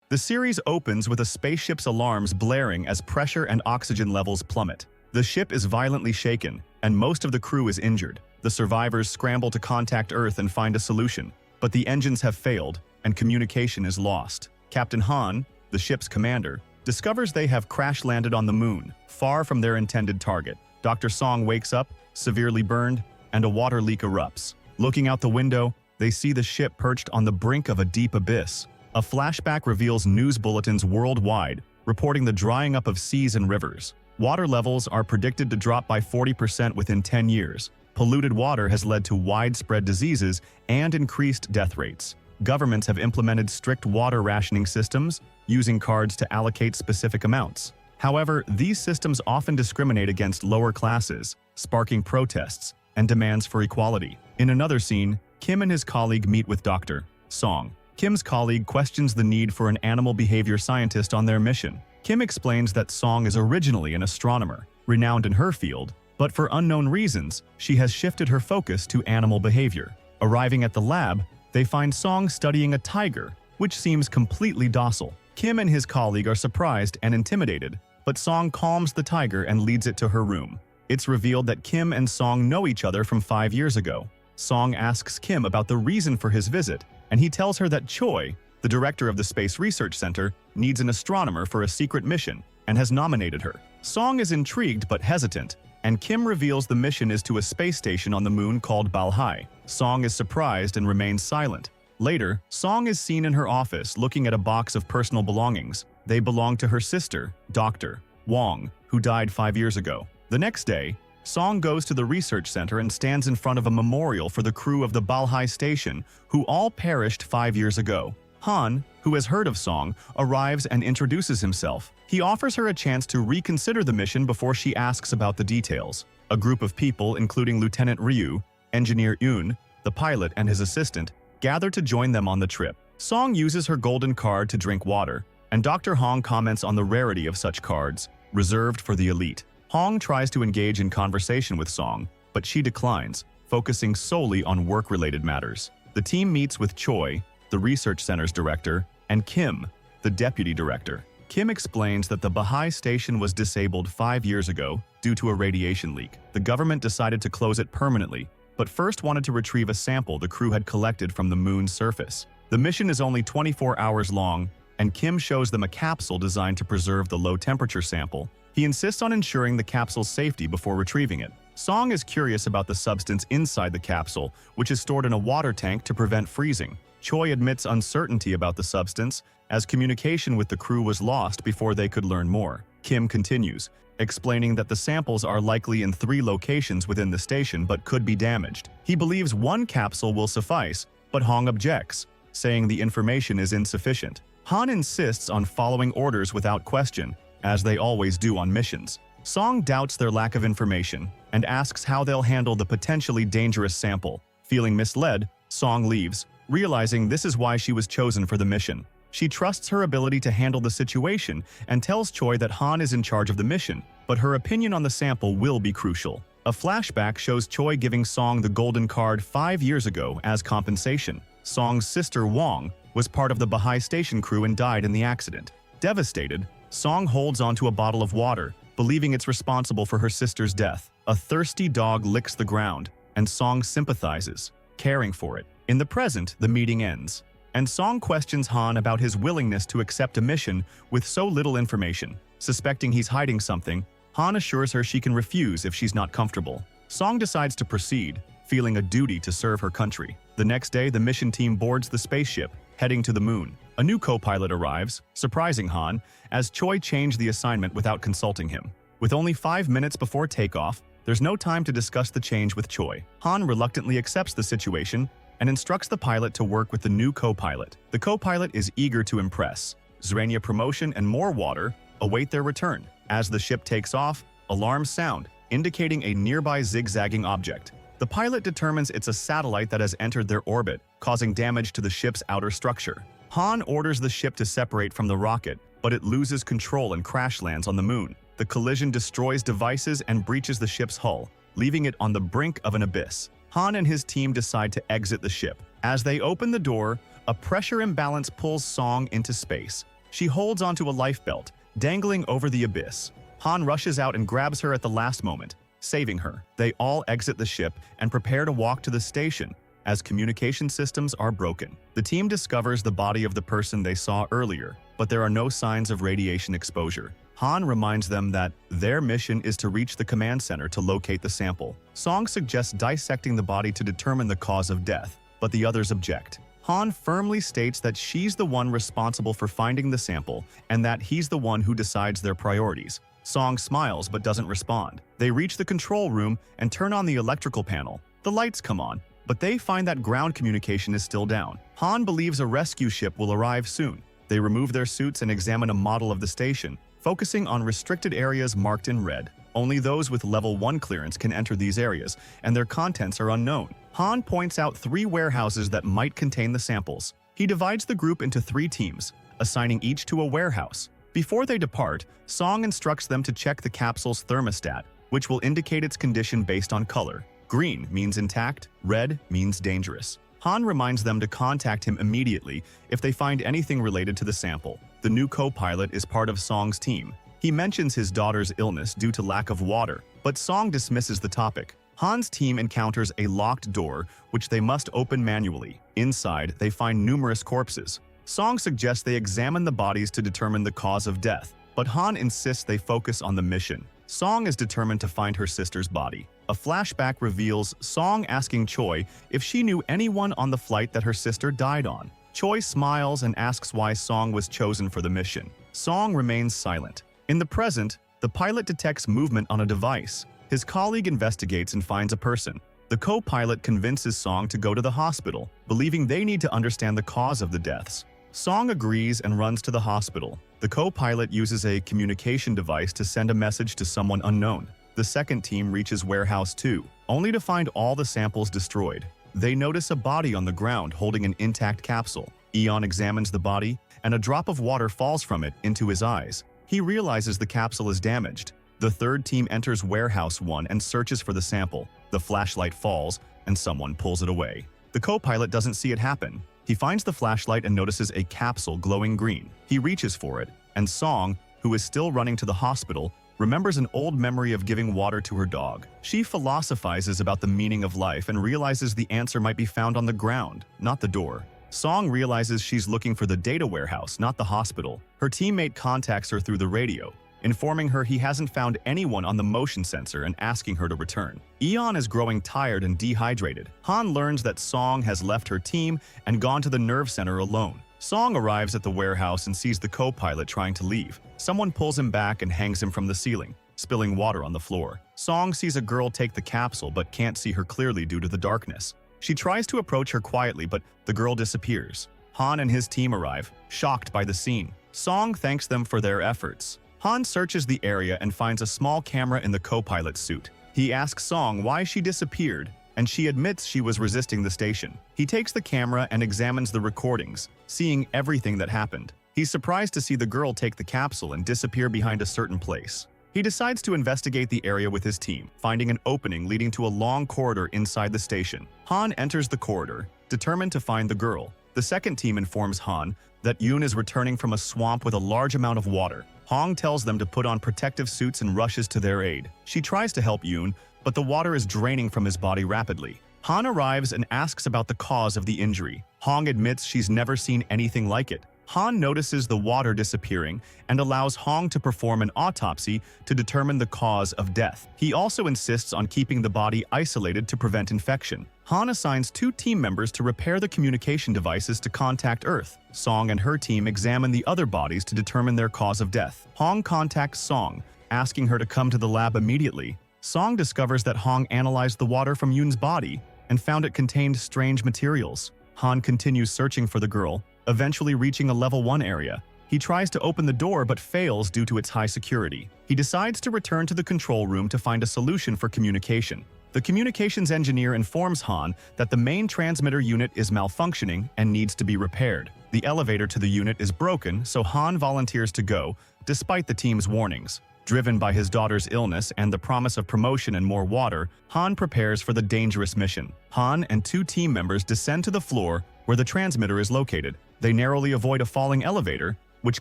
The series opens with a spaceship's alarms blaring as pressure and oxygen levels plummet. The ship is violently shaken, and most of the crew is injured. The survivors scramble to contact Earth and find a solution, but the engines have failed, and communication is lost. Captain Han, the ship's commander, discovers they have crash-landed on the moon, far from their intended target. Dr. Song wakes up, severely burned, and a water leak erupts. Looking out the window, they see the ship perched on the brink of a deep abyss. A flashback reveals news bulletins worldwide, reporting the drying up of seas and rivers. Water levels are predicted to drop by 40% within 10 years. Polluted water has led to widespread diseases and increased death rates. Governments have implemented strict water rationing systems, using cards to allocate specific amounts. However, these systems often discriminate against lower classes, sparking protests and demands for equality. In another scene, Kim and his colleague meet with Dr. Song. Kim's colleague questions the need for an animal behavior scientist on their mission. Kim explains that Song is originally an astronomer, renowned in her field, but for unknown reasons, she has shifted her focus to animal behavior. Arriving at the lab, they find Song studying a tiger, which seems completely docile. Kim and his colleague are surprised and intimidated, but Song calms the tiger and leads it to her room. It's revealed that Kim and Song know each other from 5 years ago. Song asks Kim about the reason for his visit, and he tells her that Choi, the director of the Space Research Center, needs an astronomer for a secret mission and has nominated her. Song is intrigued but hesitant, and Kim reveals the mission is to a space station on the moon called Balhai. Song is surprised and remains silent. Later, Song is seen in her office looking at a box of personal belongings. They belong to her sister, Dr. Wong, who died 5 years ago. The next day, Song goes to the research center and stands in front of a memorial for the crew of the Balhai station, who all perished 5 years ago. Han, who has heard of Song, arrives and introduces himself. He offers her a chance to reconsider the mission before she asks about the details. A group of people, including Lieutenant Ryu, Engineer Yoon, the pilot and his assistant, gather to join them on the trip. Song uses her golden card to drink water, and Dr. Hong comments on the rarity of such cards, reserved for the elite. Hong tries to engage in conversation with Song, but she declines, focusing solely on work-related matters. The team meets with Choi, the research center's director, and Kim, the deputy director. Kim explains that the Bahai station was disabled 5 years ago due to a radiation leak. The government decided to close it permanently, but first wanted to retrieve a sample the crew had collected from the moon's surface. The mission is only 24 hours long, and Kim shows them a capsule designed to preserve the low-temperature sample. He insists on ensuring the capsule's safety before retrieving it. Song is curious about the substance inside the capsule, which is stored in a water tank to prevent freezing. Choi admits uncertainty about the substance, as communication with the crew was lost before they could learn more. Kim continues, explaining that the samples are likely in 3 locations within the station but could be damaged. He believes one capsule will suffice, but Hong objects, saying the information is insufficient. Han insists on following orders without question, as they always do on missions. Song doubts their lack of information and asks how they'll handle the potentially dangerous sample. Feeling misled, Song leaves, realizing this is why she was chosen for the mission. She trusts her ability to handle the situation and tells Choi that Han is in charge of the mission, but her opinion on the sample will be crucial. A flashback shows Choi giving Song the golden card 5 years ago as compensation. Song's sister Wong was part of the Bahai station crew and died in the accident. Devastated, Song holds onto a bottle of water, believing it's responsible for her sister's death. A thirsty dog licks the ground, and Song sympathizes, caring for it. In the present, the meeting ends, and Song questions Han about his willingness to accept a mission with so little information. Suspecting he's hiding something, Han assures her she can refuse if she's not comfortable. Song decides to proceed, feeling a duty to serve her country. The next day, the mission team boards the spaceship, heading to the moon. A new co-pilot arrives, surprising Han, as Choi changed the assignment without consulting him. With only 5 minutes before takeoff, there's no time to discuss the change with Choi. Han reluctantly accepts the situation and instructs the pilot to work with the new co-pilot. The co-pilot is eager to impress. Zrania promotion and more water await their return. As the ship takes off, alarms sound, indicating a nearby zigzagging object. The pilot determines it's a satellite that has entered their orbit, causing damage to the ship's outer structure. Han orders the ship to separate from the rocket, but it loses control and crash lands on the moon. The collision destroys devices and breaches the ship's hull, leaving it on the brink of an abyss. Han and his team decide to exit the ship. As they open the door, a pressure imbalance pulls Song into space. She holds onto a life belt, dangling over the abyss. Han rushes out and grabs her at the last moment, saving her. They all exit the ship and prepare to walk to the station, as communication systems are broken. The team discovers the body of the person they saw earlier, but there are no signs of radiation exposure. Han reminds them that their mission is to reach the command center to locate the sample. Song suggests dissecting the body to determine the cause of death, but the others object. Han firmly states that she's the one responsible for finding the sample and that he's the one who decides their priorities. Song smiles but doesn't respond. They reach the control room and turn on the electrical panel. The lights come on, but they find that ground communication is still down. Han believes a rescue ship will arrive soon. They remove their suits and examine a model of the station, focusing on restricted areas marked in red. Only those with level 1 clearance can enter these areas, and their contents are unknown. Han points out 3 warehouses that might contain the samples. He divides the group into 3 teams, assigning each to a warehouse. Before they depart, Song instructs them to check the capsule's thermostat, which will indicate its condition based on color. Green means intact, red means dangerous. Han reminds them to contact him immediately if they find anything related to the sample. The new co-pilot is part of Song's team. He mentions his daughter's illness due to lack of water, but Song dismisses the topic. Han's team encounters a locked door, which they must open manually. Inside, they find numerous corpses. Song suggests they examine the bodies to determine the cause of death, but Han insists they focus on the mission. Song is determined to find her sister's body. A flashback reveals Song asking Choi if she knew anyone on the flight that her sister died on. Choi smiles and asks why Song was chosen for the mission. Song remains silent. In the present, the pilot detects movement on a device. His colleague investigates and finds a person. The co-pilot convinces Song to go to the hospital, believing they need to understand the cause of the deaths. Song agrees and runs to the hospital. The co-pilot uses a communication device to send a message to someone unknown. The second team reaches Warehouse 2, only to find all the samples destroyed. They notice a body on the ground holding an intact capsule. Eon examines the body, and a drop of water falls from it into his eyes. He realizes the capsule is damaged. The third team enters Warehouse 1 and searches for the sample. The flashlight falls, and someone pulls it away. The co-pilot doesn't see it happen. He finds the flashlight and notices a capsule glowing green. He reaches for it, and Song, who is still running to the hospital, remembers an old memory of giving water to her dog. She philosophizes about the meaning of life and realizes the answer might be found on the ground, not the door. Song realizes she's looking for the data warehouse, not the hospital. Her teammate contacts her through the radio, informing her he hasn't found anyone on the motion sensor and asking her to return. Eon is growing tired and dehydrated. Han learns that Song has left her team and gone to the nerve center alone. Song arrives at the warehouse and sees the co-pilot trying to leave. Someone pulls him back and hangs him from the ceiling, spilling water on the floor. Song sees a girl take the capsule but can't see her clearly due to the darkness. She tries to approach her quietly, but the girl disappears. Han and his team arrive, shocked by the scene. Song thanks them for their efforts. Han searches the area and finds a small camera in the co-pilot's suit. He asks Song why she disappeared, and she admits she was resisting the station. He takes the camera and examines the recordings, seeing everything that happened. He's surprised to see the girl take the capsule and disappear behind a certain place. He decides to investigate the area with his team, finding an opening leading to a long corridor inside the station. Han enters the corridor, determined to find the girl. The second team informs Han that Yoon is returning from a swamp with a large amount of water. Hong tells them to put on protective suits and rushes to their aid. She tries to help Yoon, but the water is draining from his body rapidly. Han arrives and asks about the cause of the injury. Hong admits she's never seen anything like it. Han notices the water disappearing and allows Hong to perform an autopsy to determine the cause of death. He also insists on keeping the body isolated to prevent infection. Han assigns 2 team members to repair the communication devices to contact Earth. Song and her team examine the other bodies to determine their cause of death. Hong contacts Song, asking her to come to the lab immediately. Song discovers that Hong analyzed the water from Yoon's body and found it contained strange materials. Han continues searching for the girl, eventually reaching a level 1 area. He tries to open the door but fails due to its high security. He decides to return to the control room to find a solution for communication. The communications engineer informs Han that the main transmitter unit is malfunctioning and needs to be repaired. The elevator to the unit is broken, so Han volunteers to go, despite the team's warnings. Driven by his daughter's illness and the promise of promotion and more water, Han prepares for the dangerous mission. Han and 2 team members descend to the floor where the transmitter is located. They narrowly avoid a falling elevator, which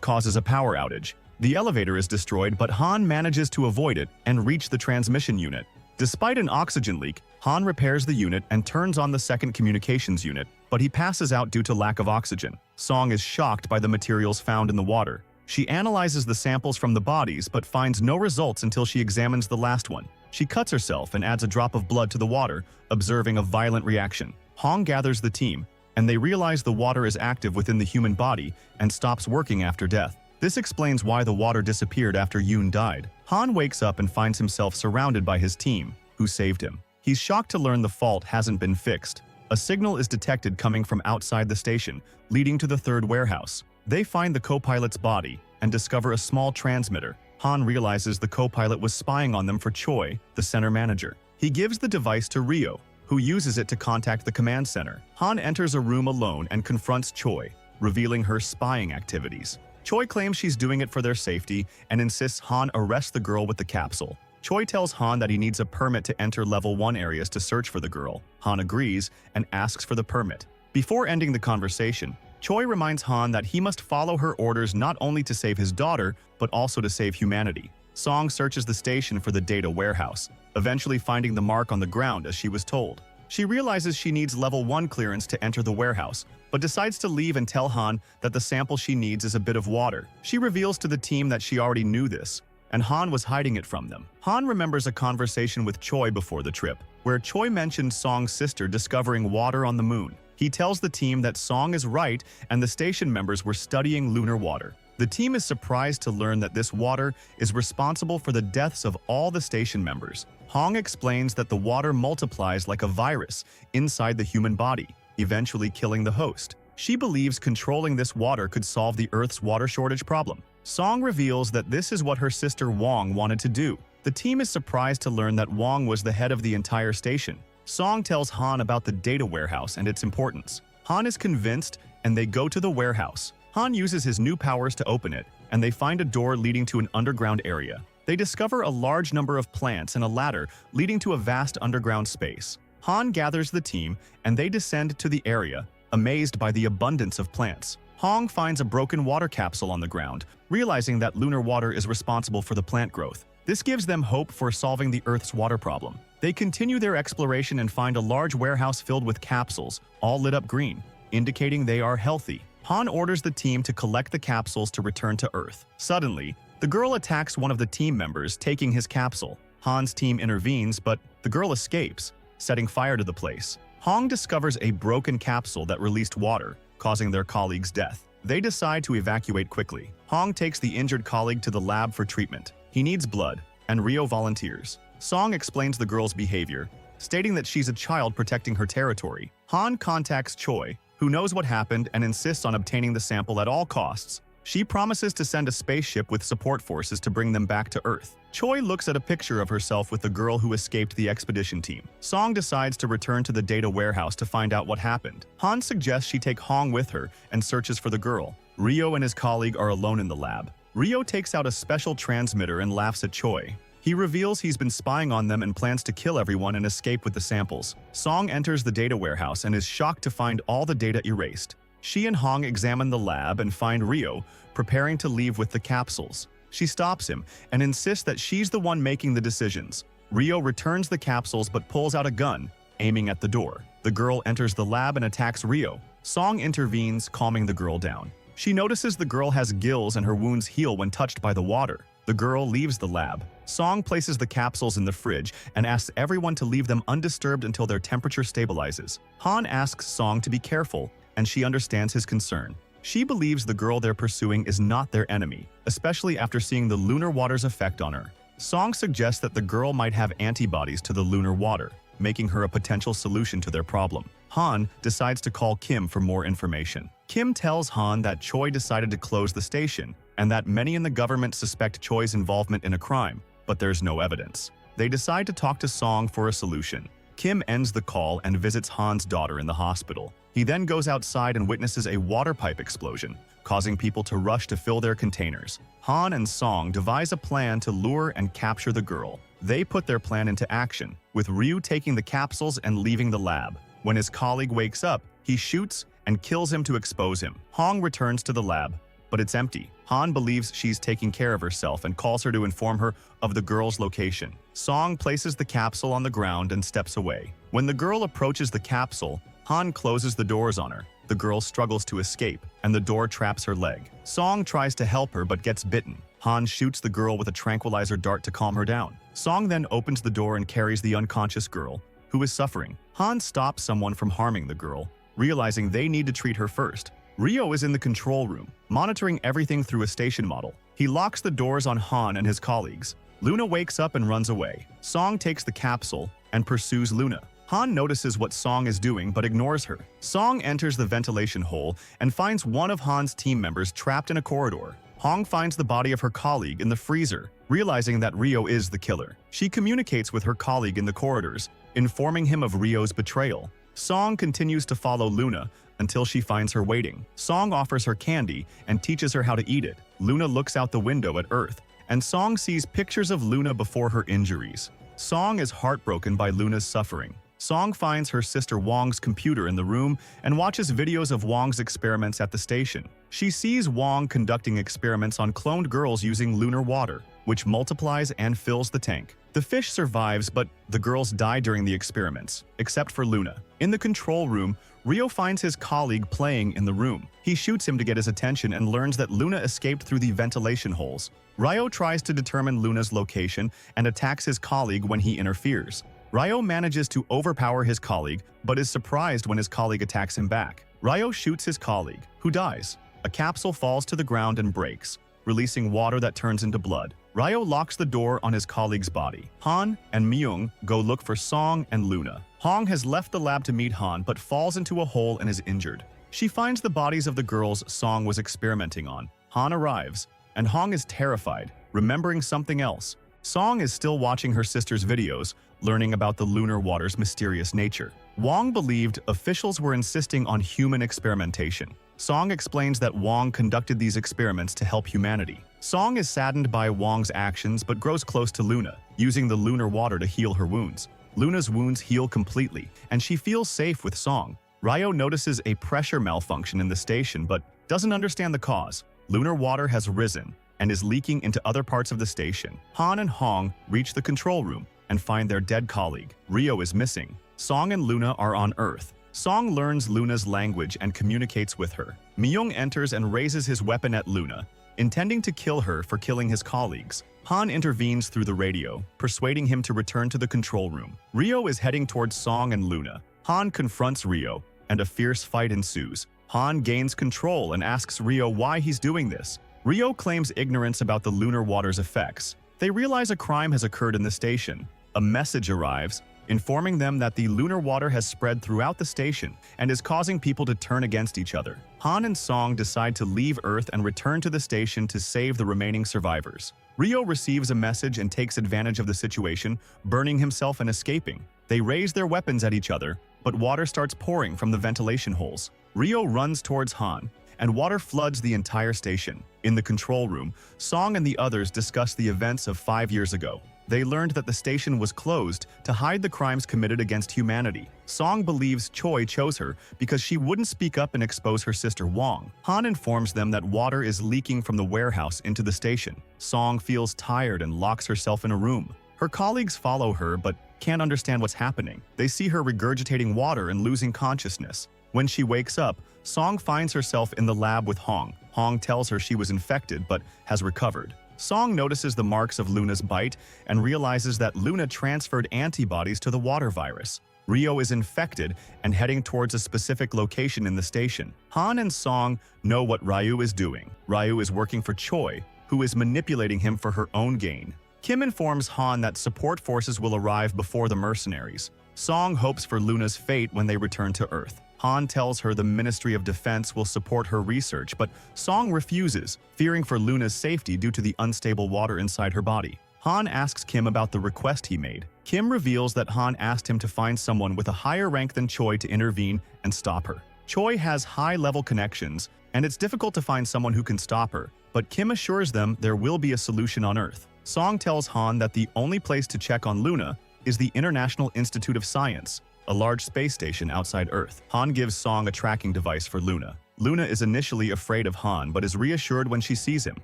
causes a power outage. The elevator is destroyed, but Han manages to avoid it and reach the transmission unit. Despite an oxygen leak, Han repairs the unit and turns on the second communications unit, but he passes out due to lack of oxygen. Song is shocked by the materials found in the water. She analyzes the samples from the bodies but finds no results until she examines the last one. She cuts herself and adds a drop of blood to the water, observing a violent reaction. Han gathers the team, and they realize the water is active within the human body and stops working after death. This explains why the water disappeared after Yoon died. Han wakes up and finds himself surrounded by his team, who saved him. He's shocked to learn the fault hasn't been fixed. A signal is detected coming from outside the station, leading to the third warehouse. They find the co-pilot's body and discover a small transmitter. Han realizes the co-pilot was spying on them for Choi, the center manager. He gives the device to Ryo, who uses it to contact the command center. Han enters a room alone and confronts Choi, revealing her spying activities. Choi claims she's doing it for their safety and insists Han arrest the girl with the capsule. Choi tells Han that he needs a permit to enter level 1 areas to search for the girl. Han agrees and asks for the permit. Before ending the conversation, Choi reminds Han that he must follow her orders not only to save his daughter, but also to save humanity. Song searches the station for the data warehouse, eventually finding the mark on the ground as she was told. She realizes she needs level 1 clearance to enter the warehouse, but decides to leave and tell Han that the sample she needs is a bit of water. She reveals to the team that she already knew this, and Han was hiding it from them. Han remembers a conversation with Choi before the trip, where Choi mentioned Song's sister discovering water on the moon. He tells the team that Song is right and the station members were studying lunar water. The team is surprised to learn that this water is responsible for the deaths of all the station members. Hong explains that the water multiplies like a virus inside the human body, eventually killing the host. She believes controlling this water could solve the Earth's water shortage problem. Song reveals that this is what her sister Wong wanted to do. The team is surprised to learn that Wong was the head of the entire station. Song tells Han about the data warehouse and its importance. Han is convinced, and they go to the warehouse. Han uses his new powers to open it, and they find a door leading to an underground area. They discover a large number of plants and a ladder leading to a vast underground space. Han gathers the team, and they descend to the area, amazed by the abundance of plants. Hong finds a broken water capsule on the ground, realizing that lunar water is responsible for the plant growth. This gives them hope for solving the Earth's water problem. They continue their exploration and find a large warehouse filled with capsules, all lit up green, indicating they are healthy. Han orders the team to collect the capsules to return to Earth. Suddenly, the girl attacks one of the team members, taking his capsule. Han's team intervenes, but the girl escapes, setting fire to the place. Hong discovers a broken capsule that released water, causing their colleague's death. They decide to evacuate quickly. Hong takes the injured colleague to the lab for treatment. He needs blood, and Ryo volunteers. Song explains the girl's behavior, stating that she's a child protecting her territory. Han contacts Choi, who knows what happened and insists on obtaining the sample at all costs. She promises to send a spaceship with support forces to bring them back to Earth. Choi looks at a picture of herself with the girl who escaped the expedition team. Song decides to return to the data warehouse to find out what happened. Han suggests she take Hong with her and searches for the girl. Ryo and his colleague are alone in the lab. Ryo takes out a special transmitter and laughs at Choi. He reveals he's been spying on them and plans to kill everyone and escape with the samples. Song enters the data warehouse and is shocked to find all the data erased. She and Hong examine the lab and find Ryo preparing to leave with the capsules. She stops him and insists that she's the one making the decisions. Ryo returns the capsules but pulls out a gun, aiming at the door. The girl enters the lab and attacks Ryo. Song intervenes, calming the girl down. She notices the girl has gills and her wounds heal when touched by the water. The girl leaves the lab. Song places the capsules in the fridge and asks everyone to leave them undisturbed until their temperature stabilizes. Han asks Song to be careful, and she understands his concern. She believes the girl they're pursuing is not their enemy, especially after seeing the lunar water's effect on her. Song suggests that the girl might have antibodies to the lunar water, making her a potential solution to their problem. Han decides to call Kim for more information. Kim tells Han that Choi decided to close the station, and that many in the government suspect Choi's involvement in a crime, but there's no evidence. They decide to talk to Song for a solution. Kim ends the call and visits Han's daughter in the hospital. He then goes outside and witnesses a water pipe explosion, causing people to rush to fill their containers. Han and Song devise a plan to lure and capture the girl. They put their plan into action, with Ryu taking the capsules and leaving the lab. When his colleague wakes up, he shoots and kills him to expose him. Hong returns to the lab, but it's empty. Han believes she's taking care of herself and calls her to inform her of the girl's location. Song places the capsule on the ground and steps away. When the girl approaches the capsule, Han closes the doors on her. The girl struggles to escape, and the door traps her leg. Song tries to help her but gets bitten. Han shoots the girl with a tranquilizer dart to calm her down. Song then opens the door and carries the unconscious girl, who is suffering. Han stops someone from harming the girl, realizing they need to treat her first. Rio is in the control room, monitoring everything through a station model. He locks the doors on Han and his colleagues. Luna wakes up and runs away. Song takes the capsule and pursues Luna. Han notices what Song is doing but ignores her. Song enters the ventilation hole and finds one of Han's team members trapped in a corridor. Hong finds the body of her colleague in the freezer, realizing that Rio is the killer. She communicates with her colleague in the corridors, informing him of Rio's betrayal. Song continues to follow Luna until she finds her waiting. Song offers her candy and teaches her how to eat it. Luna looks out the window at Earth, and Song sees pictures of Luna before her injuries. Song is heartbroken by Luna's suffering. Song finds her sister Wong's computer in the room and watches videos of Wong's experiments at the station. She sees Wong conducting experiments on cloned girls using lunar water, which multiplies and fills the tank. The fish survives, but the girls die during the experiments, except for Luna. In the control room, Rio finds his colleague playing in the room. He shoots him to get his attention and learns that Luna escaped through the ventilation holes. Rio tries to determine Luna's location and attacks his colleague when he interferes. Rio manages to overpower his colleague, but is surprised when his colleague attacks him back. Rio shoots his colleague, who dies. A capsule falls to the ground and breaks, releasing water that turns into blood. Rio locks the door on his colleague's body. Han and Myung go look for Song and Luna. Hong has left the lab to meet Han but falls into a hole and is injured. She finds the bodies of the girls Song was experimenting on. Han arrives, and Hong is terrified, remembering something else. Song is still watching her sister's videos, learning about the lunar water's mysterious nature. Wong believed officials were insisting on human experimentation. Song explains that Wong conducted these experiments to help humanity. Song is saddened by Wong's actions but grows close to Luna, using the lunar water to heal her wounds. Luna's wounds heal completely, and she feels safe with Song. Rio notices a pressure malfunction in the station but doesn't understand the cause. Lunar water has risen and is leaking into other parts of the station. Han and Hong reach the control room and find their dead colleague. Rio is missing. Song and Luna are on Earth. Song learns Luna's language and communicates with her. Myung enters and raises his weapon at Luna, intending to kill her for killing his colleagues. Han intervenes through the radio, persuading him to return to the control room. Rio is heading towards Song and Luna. Han confronts Rio, and a fierce fight ensues. Han gains control and asks Rio why he's doing this. Rio claims ignorance about the lunar water's effects. They realize a crime has occurred in the station. A message arrives, informing them that the lunar water has spread throughout the station and is causing people to turn against each other. Han and Song decide to leave Earth and return to the station to save the remaining survivors. Rio receives a message and takes advantage of the situation, burning himself and escaping. They raise their weapons at each other, but water starts pouring from the ventilation holes. Rio runs towards Han, and water floods the entire station. In the control room, Song and the others discuss the events of 5 years ago. They learned that the station was closed to hide the crimes committed against humanity. Song believes Choi chose her because she wouldn't speak up and expose her sister Wong. Han informs them that water is leaking from the warehouse into the station. Song feels tired and locks herself in a room. Her colleagues follow her but can't understand what's happening. They see her regurgitating water and losing consciousness. When she wakes up, Song finds herself in the lab with Hong. Hong tells her she was infected but has recovered. Song notices the marks of Luna's bite and realizes that Luna transferred antibodies to the water virus. Rio is infected and heading towards a specific location in the station. Han and Song know what Ryu is doing. Ryu is working for Choi, who is manipulating him for her own gain. Kim informs Han that support forces will arrive before the mercenaries. Song hopes for Luna's fate when they return to Earth. Han tells her the Ministry of Defense will support her research, but Song refuses, fearing for Luna's safety due to the unstable water inside her body. Han asks Kim about the request he made. Kim reveals that Han asked him to find someone with a higher rank than Choi to intervene and stop her. Choi has high-level connections, and it's difficult to find someone who can stop her, but Kim assures them there will be a solution on Earth. Song tells Han that the only place to check on Luna is the International Institute of Science, a large space station outside Earth. Han gives Song a tracking device for Luna. Luna is initially afraid of Han but is reassured when she sees him.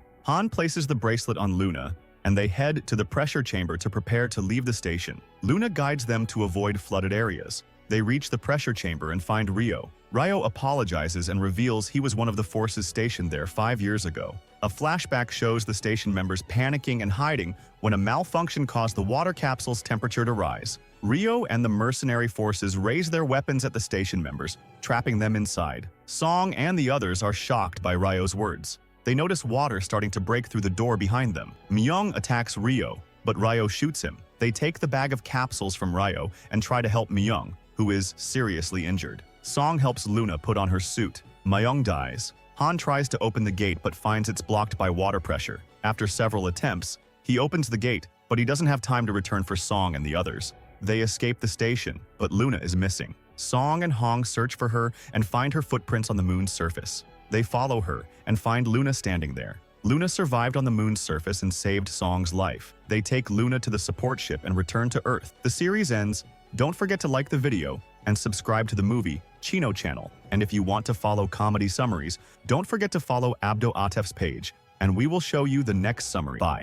Han places the bracelet on Luna, and they head to the pressure chamber to prepare to leave the station. Luna guides them to avoid flooded areas. They reach the pressure chamber and find Rio. Rio apologizes and reveals he was one of the forces stationed there 5 years ago. A flashback shows the station members panicking and hiding when a malfunction caused the water capsule's temperature to rise. Rio and the mercenary forces raise their weapons at the station members, trapping them inside. Song and the others are shocked by Ryo's words. They notice water starting to break through the door behind them. Myung attacks Rio, but Ryo shoots him. They take the bag of capsules from Ryo and try to help Myung, who is seriously injured. Song helps Luna put on her suit. Myung dies. Han tries to open the gate but finds it's blocked by water pressure. After several attempts, he opens the gate, but he doesn't have time to return for Song and the others. They escape the station, but Luna is missing. Song and Hong search for her and find her footprints on the moon's surface. They follow her and find Luna standing there. Luna survived on the moon's surface and saved Song's life. They take Luna to the support ship and return to Earth. The series ends. Don't forget to like the video and subscribe to the movie Chino channel. And if you want to follow comedy summaries, don't forget to follow Abdo Atef's page, and we will show you the next summary. Bye.